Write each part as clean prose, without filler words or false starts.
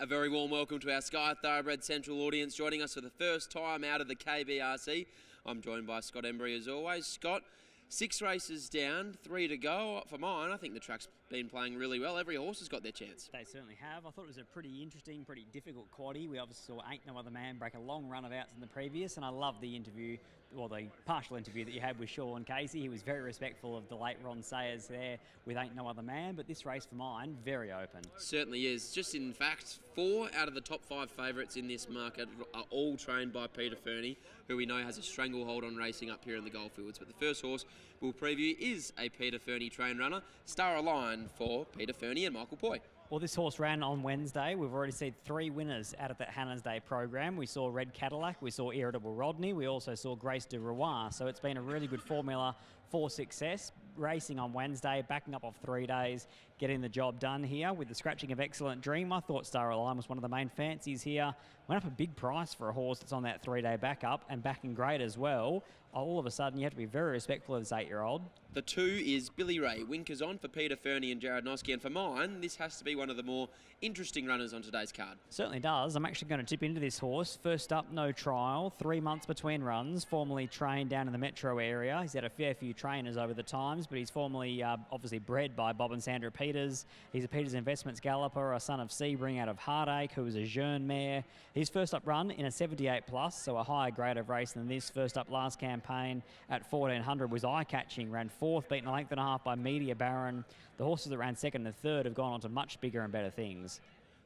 A very warm welcome to our Sky Thoroughbred Central audience joining us for the first time out of the KBRC. I'm joined by Scott Embry as always. Scott, 6 races down, 3 to go. For mine, I think the track's been playing really well. Every horse has got their chance. They certainly have. I thought it was a pretty interesting, pretty difficult quaddie. We obviously saw Ain't No Other Man break a long run of outs in the previous, and I loved the interview, or the partial interview that you had with Sean Casey. He was very respectful of the late Ron Sayers there with Ain't No Other Man, but this race for mine, very open. Certainly is. Just in fact, 4 out of the top 5 favourites in this market are all trained by Peter Fernie, who we know has a stranglehold on racing up here in the Goldfields. But the first horse we'll preview is a Peter Fernie trained runner, Star Align for Peter Fernie and Michael Poy. Well, this horse ran on Wednesday. We've already seen 3 winners out of that Hannah's Day program. We saw Red Cadillac, we saw Irritable Rodney, we also saw Grace de Roy. So it's been a really good formula for success. Racing on Wednesday, backing up off 3 days, getting the job done here with the scratching of Excellent Dream. I thought Star Align was one of the main fancies here. Went up a big price for a horse that's on that 3-day backup and backing great as well. All of a sudden, you have to be very respectful of this 8-year-old. The 2 is Billy Ray. Winkers on for Peter Fernie and Jared Noski. And for mine, this has to be one of the more interesting runners on today's card. Certainly does. I'm actually going to tip into this horse. First up, no trial. 3 months between runs. Formerly trained down in the metro area. He's had a fair few trainers over the times, but he's formerly obviously bred by Bob and Sandra Peters. He's a Peters Investments galloper, a son of Sebring out of Heartache, who was a Jeune mare. His first up run in a 78 plus, so a higher grade of race than this. First up last campaign at 1400 was eye-catching. Ran 4th, beaten a length and a half by Media Baron. The horses that ran 2nd and 3rd have gone on to much bigger and better things.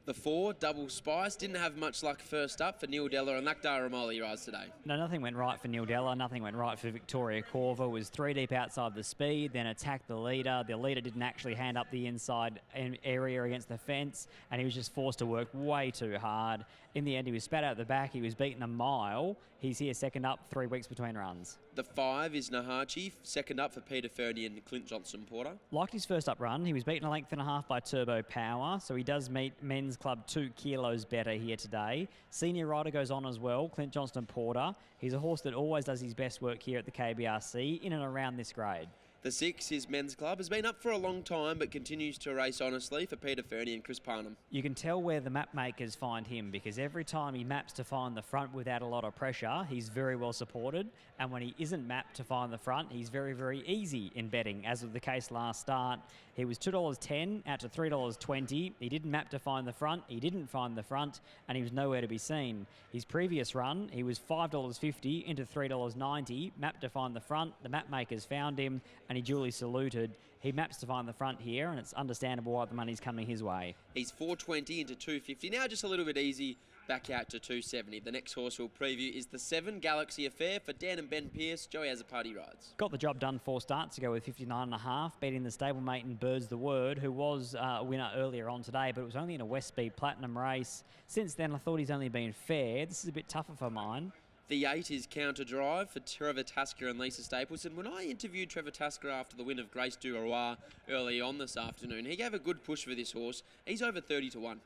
The 4, Double Spice, didn't have much luck first up for Neil Della and Lakdar Ramoli rides today. No, nothing went right for Neil Della, nothing went right for Victoria Corva. Was 3 deep outside the speed, then attacked the leader. The leader didn't actually hand up the inside area against the fence, and he was just forced to work way too hard. In the end, he was spat out the back. He was beaten a mile. He's here second up, 3 weeks between runs. The 5 is Nahachi, second up for Peter Fernie and Clint Johnson-Porter. Liked his first up run. He was beaten a length and a half by Turbo Power, so he does meet Men's Club 2 kilos better here today. Senior rider goes on as well, Clint Johnston-Porter. He's a horse that always does his best work here at the KBRC, in and around this grade. The 6 is Men's Club, has been up for a long time but continues to race honestly for Peter Fernie and Chris Parnham. You can tell where the map makers find him, because every time he maps to find the front without a lot of pressure, he's very well supported, and when he isn't mapped to find the front, he's very, very easy in betting, as was the case last start. He was $2.10 out to $3.20. He didn't map to find the front, he didn't find the front, and he was nowhere to be seen. His previous run, he was $5.50 into $3.90, mapped to find the front. The map makers found him, and he duly saluted. He maps to find the front here, and it's understandable why the money's coming his way. He's $4.20 into $2.50. Now just a little bit easy, back out to $2.70. The next horse we'll preview is the 7, Galaxy Affair for Dan and Ben Pearce. Joey has a party rides. Got the job done 4 starts ago with 59.5, beating the stablemate in Birds the Word, who was a winner earlier on today, but it was only in a West Speed Platinum race. Since then, I thought he's only been fair. This is a bit tougher for mine. The 8 is Counter Drive for Trevor Tasker and Lisa Stapleton. When I interviewed Trevor Tasker after the win of Grace du Roi early on this afternoon, he gave a good push for this horse. He's over 30 to 1.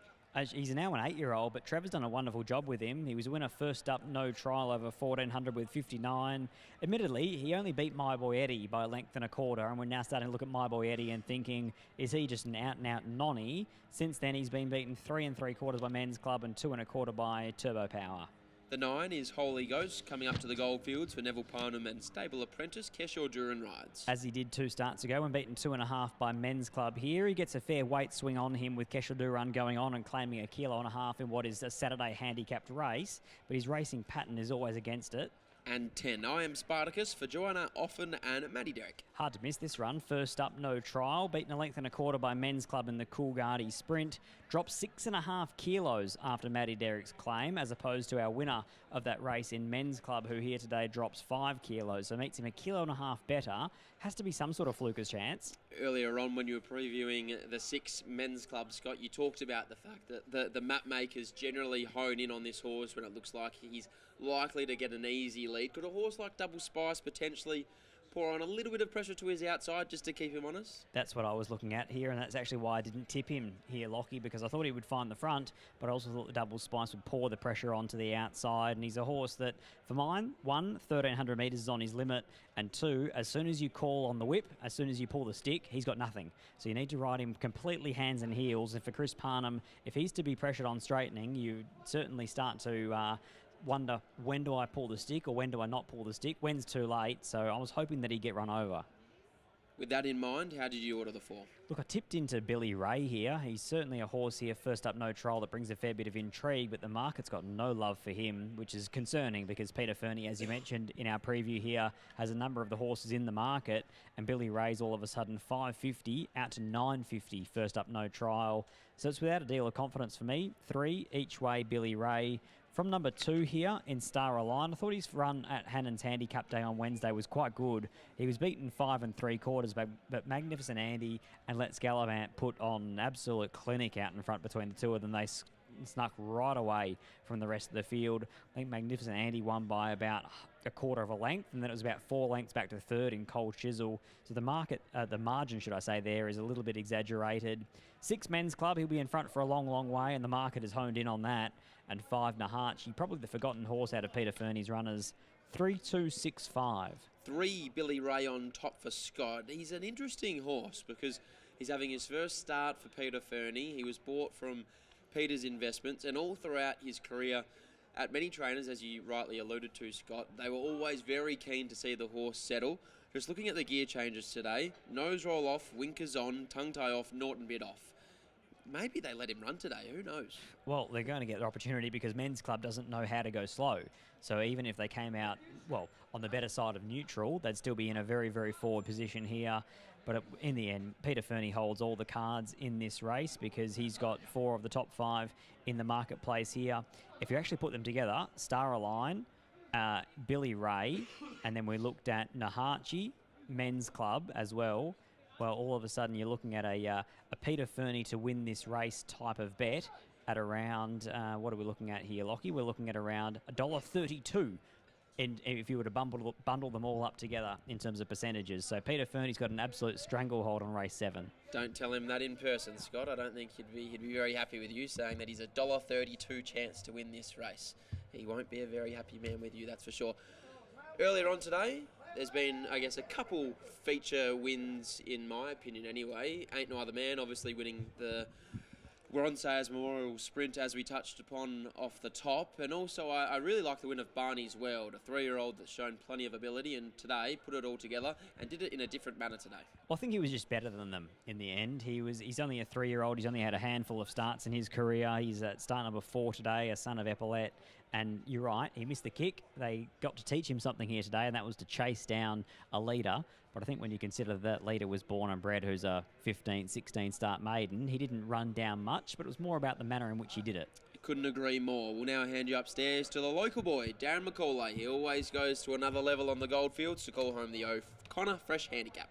He's now an 8-year-old, but Trevor's done a wonderful job with him. He was a winner first up, no trial, over 1400 with 59. Admittedly, he only beat My Boy Eddie by a length and a quarter, and we're now starting to look at My Boy Eddie and thinking, is he just an out-and-out nonny? Since then, he's been beaten 3 3/4 by Men's Club and 2 1/4 by Turbo Power. The 9 is Holy Ghost, coming up to the Goldfields for Neville Parnham and stable apprentice Keshaw Dhurun rides. As he did 2 starts ago and beaten 2 1/2 by Men's Club here. He gets a fair weight swing on him with Keshaw Dhurun going on and claiming 1.5 kilos in what is a Saturday handicapped race, but his racing pattern is always against it. And 10, I Am Spartacus for Joanna Offen and Maddie Derrick. Hard to miss this run. First up, no trial. Beaten a length and a quarter by Men's Club in the Coolgardie Sprint. Dropped 6.5 kilos after Maddie Derrick's claim, as opposed to our winner of that race in Men's Club, who here today drops 5 kilos. So meets him 1.5 kilos better. Has to be some sort of fluker's chance. Earlier on, when you were previewing the 6 Men's Club, Scott, you talked about the fact that the map makers generally hone in on this horse when it looks like he's likely to get an easy lead. Could a horse like Double Spice potentially pour on a little bit of pressure to his outside just to keep him honest? That's what I was looking at here, and that's actually why I didn't tip him here, Lockie, because I thought he would find the front, but I also thought the Double Spice would pour the pressure onto the outside, and he's a horse that, for mine, 1, 1,300 metres is on his limit, and 2, as soon as you call on the whip, as soon as you pull the stick, he's got nothing. So you need to ride him completely hands and heels, and for Chris Parnham, if he's to be pressured on straightening, you certainly start to wonder, when do I pull the stick or when do I not pull the stick? When's too late? So I was hoping that he'd get run over. With that in mind, how did you order the 4? Look, I tipped into Billy Ray here. He's certainly a horse here, first up, no trial, that brings a fair bit of intrigue, but the market's got no love for him, which is concerning because Peter Fernie, as you mentioned in our preview here, has a number of the horses in the market, and Billy Ray's all of a sudden $5.50 out to $9.50, first up, no trial. So it's without a deal of confidence for me. 3 each way, Billy Ray. From number 2 here in Star Align, I thought his run at Hannon's Handicap Day on Wednesday was quite good. He was beaten 5 3/4, but Magnificent Andy and Let's Gallivant put on an absolute clinic out in front between the two of them. They snuck right away from the rest of the field. I think Magnificent Andy won by about a quarter of a length, and then it was about 4 lengths back to third in Cold Chisel. So the margin, should I say, there is a little bit exaggerated. 6 Men's Club, he'll be in front for a long, long way, and the market has honed in on that. And 5 Nahachi, probably the forgotten horse out of Peter Fernie's runners, 3-2-6-5. 3 Billy Ray on top for Scott. He's an interesting horse because he's having his first start for Peter Fernie. He was bought from Peter's Investments, and all throughout his career at many trainers, as you rightly alluded to, Scott, they were always very keen to see the horse settle. Just looking at the gear changes today, nose roll off, winkers on, tongue tie off, Norton bit off. Maybe they let him run today, who knows? Well, they're going to get the opportunity because Men's Club doesn't know how to go slow. So even if they came out, well, on the better side of neutral, they'd still be in a very, very forward position here. But in the end, Peter Fernie holds all the cards in this race because he's got 4 of the top 5 in the marketplace here. If you actually put them together, Star Align, Billy Ray, and then we looked at Nahachi, Men's Club as well. Well, all of a sudden you're looking at a Peter Fernie to win this race type of bet at around, what are we looking at here, Lockie? We're looking at around $1.32 if you were to bundle them all up together in terms of percentages. So Peter Fernie's got an absolute stranglehold on race 7. Don't tell him that in person, Scott. I don't think he'd be very happy with you saying that he's a $1.32 chance to win this race. He won't be a very happy man with you, that's for sure. Earlier on today, there's been, I guess, a couple feature wins, in my opinion anyway. Ain't No Other Man, obviously winning the Waronsayers Memorial Sprint, as we touched upon off the top. And also, I really like the win of Barney's World, a 3-year-old that's shown plenty of ability, and today put it all together and did it in a different manner today. Well, I think he was just better than them in the end. He's only a 3-year-old. He's only had a handful of starts in his career. He's at start number 4 today, a son of Epaulet. And you're right, he missed the kick. They got to teach him something here today, and that was to chase down a leader. But I think when you consider that leader was born and bred, who's a 15, 16 start maiden, he didn't run down much, but it was more about the manner in which he did it. Couldn't agree more. We'll now hand you upstairs to the local boy, Darren McCauley. He always goes to another level on the Goldfields to call home the O'Connor Fresh Handicap.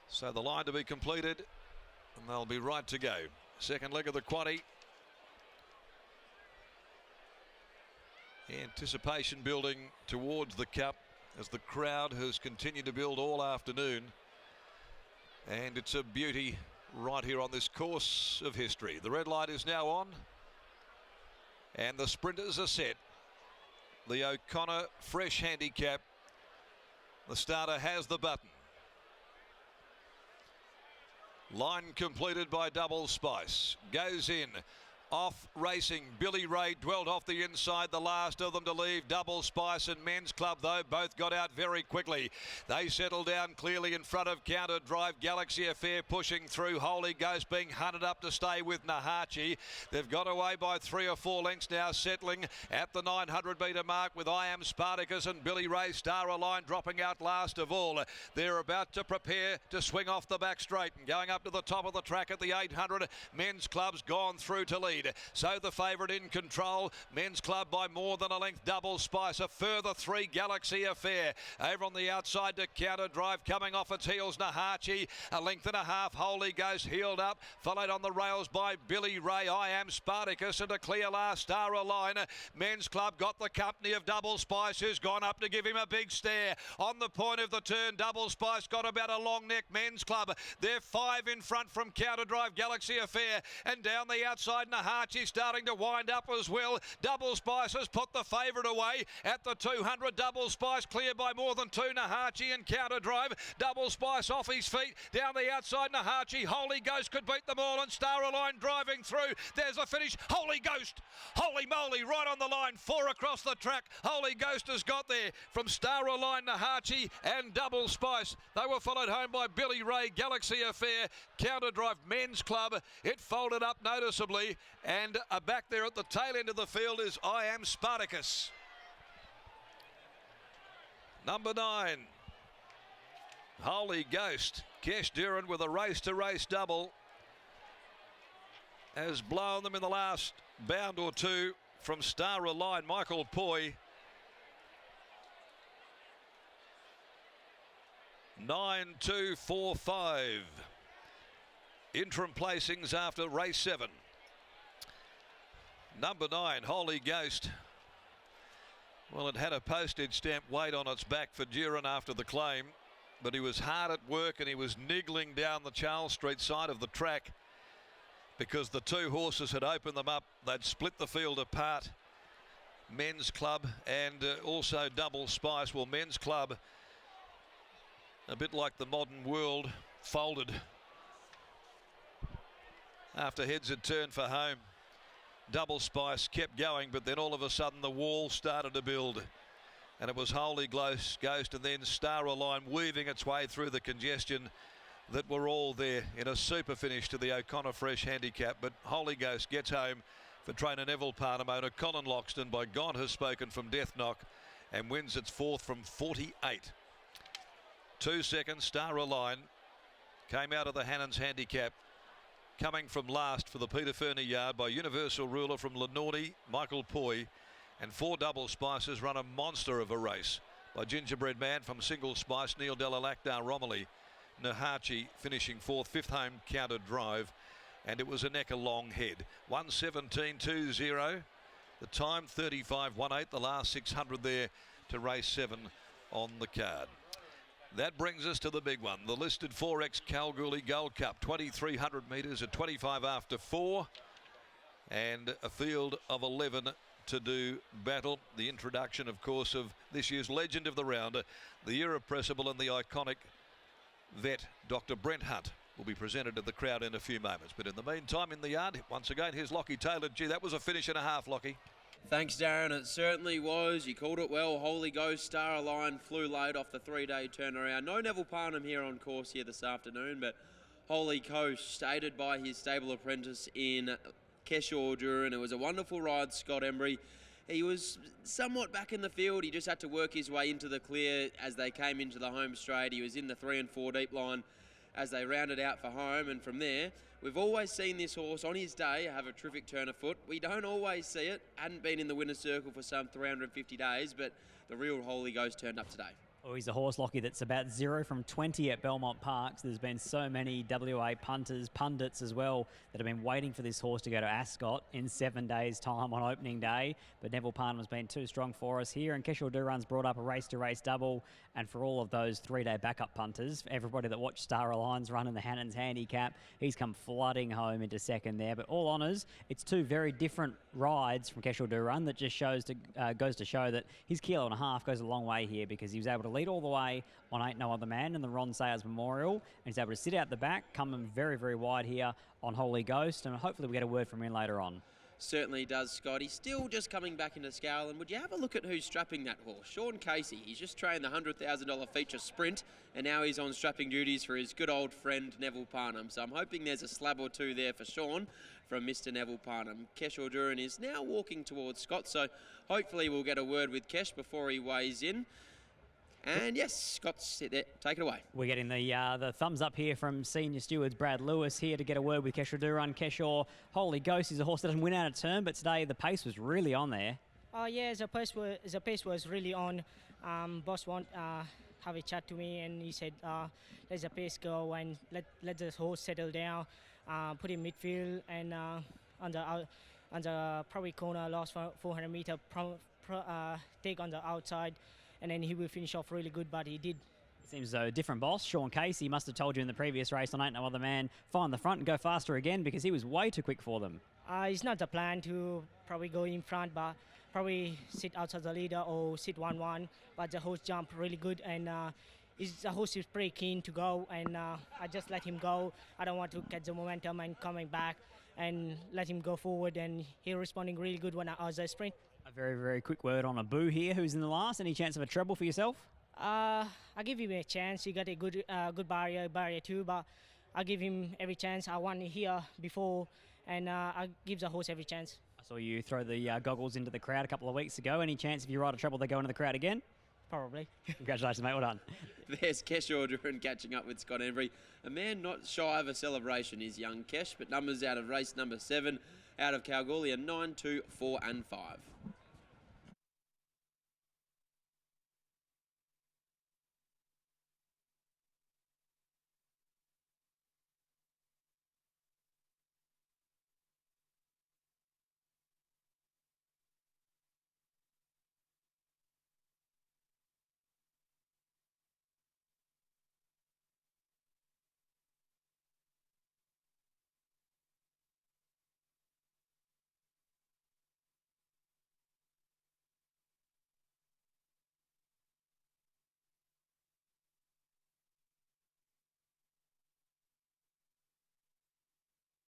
So the line to be completed, and they'll be right to go. Second leg of the quaddie. Anticipation building towards the cup as the crowd has continued to build all afternoon. And it's a beauty right here on this course of history. The red light is now on, and the sprinters are set. The O'Connor Fresh Handicap. The starter has the button. Line completed by Double Spice. Goes in. off racing. Billy Ray dwelt off the inside, the last of them to leave. Double Spice and Men's Club, though, both got out very quickly. They settled down clearly in front of Counter Drive. Galaxy Affair pushing through. Holy Ghost being hunted up to stay with Nahachi. They've got away by 3 or 4 lengths now, settling at the 900 metre mark with I Am Spartacus and Billy Ray. Star Align dropping out last of all. They're about to prepare to swing off the back straight and going up to the top of the track at the 800. Men's Club's gone through to lead. So the favourite in control. Men's Club by more than a length. Double Spice. A further 3. Galaxy Affair. Over on the outside to Counter Drive. Coming off its heels. Nahachi. A length and a half. Holy Ghost heeled up. Followed on the rails by Billy Ray. I Am Spartacus. And a clear last. Star Align. Men's Club got the company of Double Spice, who's gone up to give him a big stare. On the point of the turn, Double Spice got about a long neck. Men's Club. They're 5 in front from Counter Drive. Galaxy Affair. And down the outside, Nahachi starting to wind up as well. Double Spice has put the favourite away at the 200. Double Spice clear by more than 2. Nahachi and Counter Drive. Double Spice off his feet. Down the outside, Nahachi. Holy Ghost could beat them all, and Star Align driving through. There's a finish. Holy Ghost. Holy moly, right on the line. 4 across the track. Holy Ghost has got there from Star Align, Nahachi and Double Spice. They were followed home by Billy Ray, Galaxy Affair, Counter Drive, Men's Club. It folded up noticeably, and back there at the tail end of the field is I Am Spartacus. Number 9, Holy Ghost. Keshaw Dhurun with a race-to-race double has blown them in the last bound or two from Star Align. Michael Poi. 9-2-4-5. Interim placings after race 7. Number 9, Holy Ghost. Well, it had a postage stamp weight on its back for Dhurun after the claim, but he was hard at work and he was niggling down the Charles Street side of the track because the 2 horses had opened them up. They'd split the field apart. Men's Club and also Double Spice. Well, Men's Club, a bit like the modern world, folded after heads had turned for home. Double Spice kept going, but then all of a sudden the wall started to build, and it was Holy Ghost and then Star Align weaving its way through the congestion that were all there in a super finish to the O'Connor Fresh Handicap. But Holy Ghost gets home for trainer Neville Parnham. Owner Colin Loxton by God Has Spoken from Death Knock, and wins its 4th from 48. 2 seconds. Star Align came out of the Hannon's Handicap, coming from last for the Peter Fernie yard by Universal Ruler from Lenordi, Michael Poi, and 4 Double Spices run a monster of a race by Gingerbread Man from Single Spice, Neil Delalacdar, Romilly, Nahachi finishing 4th, 5th home Counter Drive, and it was a neck a long head. 1:17.20. The time 35.18. The last 600 there to race 7 on the card. That brings us to the big one, the listed 4X Kalgoorlie Gold Cup, 2,300 metres at 25 after 4, and a field of 11 to do battle. The introduction, of course, of this year's legend of the round, the irrepressible and the iconic vet, Dr. Brent Hunt, will be presented to the crowd in a few moments. But in the meantime, in the yard, once again, here's Lockie Taylor. Gee, that was a finish and a half, Lockie. Thanks, Darren. It certainly was. You called it well. Holy Ghost, Star Align flew late off the 3-day turnaround. No Neville Parnham here on course here this afternoon, but Holy Ghost, aided by his stable apprentice in Keshaw Dhurun. It was a wonderful ride, Scott Embry. He was somewhat back in the field. He just had to work his way into the clear as they came into the home straight. He was in the 3 and 4 deep line as they rounded out for home, and from there, we've always seen this horse on his day have a terrific turn of foot. We don't always see it. Hadn't been in the winner's circle for some 350 days, but the real Holy Ghost turned up today. Oh, he's a horse, Lockie, that's about 0 from 20 at Belmont Park. So there's been so many WA punters, pundits as well, that have been waiting for this horse to go to Ascot in 7 days' time on opening day. But Neville Parnham has been too strong for us here, and Keshaw Dhurun's brought up a race-to-race double. And for all of those 3-day backup punters, everybody that watched Star Align's run in the Hannon's Handicap, he's come flooding home into second there. But all honours, it's 2 very different rides from Keshaw Dhurun that just goes to show that his 1.5 kilos goes a long way here, because he was able to lead all the way on Ain't No Other Man in the Ron Sayers Memorial, and he's able to sit out the back, coming very, very wide here on Holy Ghost, and hopefully we get a word from him later on. Certainly does, Scott. He's still just coming back into scale. And would you have a look at who's strapping that horse? Sean Casey. He's just trained the $100,000 feature sprint, and now he's on strapping duties for his good old friend Neville Parnham. So I'm hoping there's a slab or two there for Sean from Mr. Neville Parnham. Keshaw Dhurun is now walking towards Scott, so hopefully we'll get a word with Kesh before he weighs in. And yes, Scott's there. Take it away. We're getting the thumbs up here from senior stewards Brad Lewis here to get a word with Keshaw Dhurun. Keshaw, holy ghost, he's a horse that doesn't win out of turn, but today the pace was really on there. Yeah, the pace was really on. Boss want have a chat to me, and he said, let the pace go and let the horse settle down, put him midfield, and on the probably corner, last 400 meter, take on the outside, and then he will finish off really good, but he did. It seems a different boss. Sean Casey must have told you in the previous race on Ain't No Other Man, find the front and go faster again, because he was way too quick for them. It's not the plan to probably go in front, but probably sit outside the leader or sit 1-1, but the horse jumped really good, and the horse is pretty keen to go, and I just let him go. I don't want to catch the momentum and coming back, and let him go forward, and he responding really good when I was a sprint. A very, very quick word on Abu here, who's in the last. Any chance of a treble for yourself? I give him a chance. He got a good barrier 2, but I give him every chance. I won here before, and I give the horse every chance. I saw you throw the goggles into the crowd a couple of weeks ago. Any chance if you ride a treble they go into the crowd again? Probably. Congratulations, mate. Well done. There's Keshaw Dhurun catching up with Scott Embry. A man not shy of a celebration is young Kesh, but numbers out of race number 7 out of Kalgoorlie are 9, 2, 4 and 5.